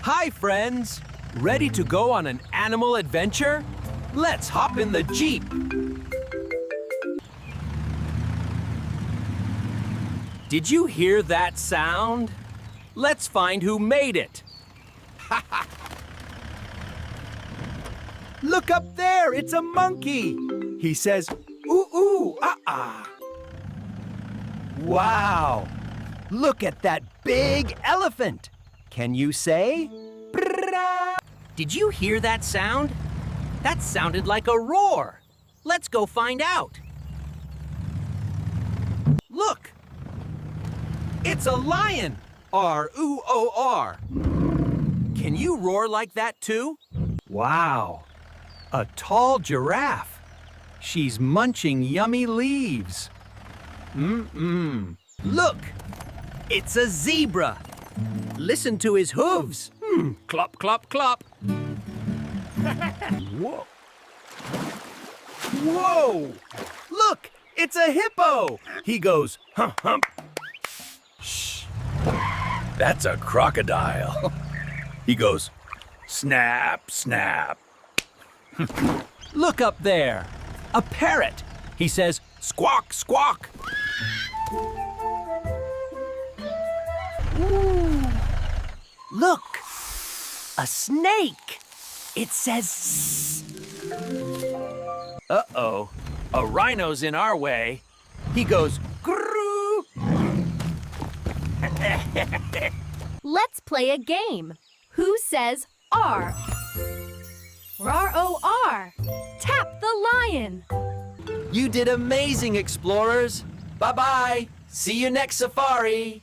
Hi, friends. Ready to go on an animal adventure? Let's hop in the Jeep. Did you hear that sound? Let's find who made it. Look up there, it's a monkey. He says, ooh, ooh, ah. Wow, look at that big elephant. Can you say? Did you hear that sound? That sounded like a roar. Let's go find out. Look, it's a lion. R-O-O-R. Can you roar like that too? Wow, a tall giraffe. She's munching yummy leaves. Look, it's a zebra. Listen to his hooves. Clop, clop, clop. Whoa. Whoa! Look, it's a hippo. He goes, hump, hump. Shh. That's a crocodile. He goes, snap, snap. Look up there. A parrot. He says, squawk, squawk. Ooh. Look, a snake. It says, uh-oh, a rhino's in our way. He goes, grrroo. Let's play a game. Who says R? R-O-R. Tap the lion. You did amazing, explorers. Bye-bye. See you next safari.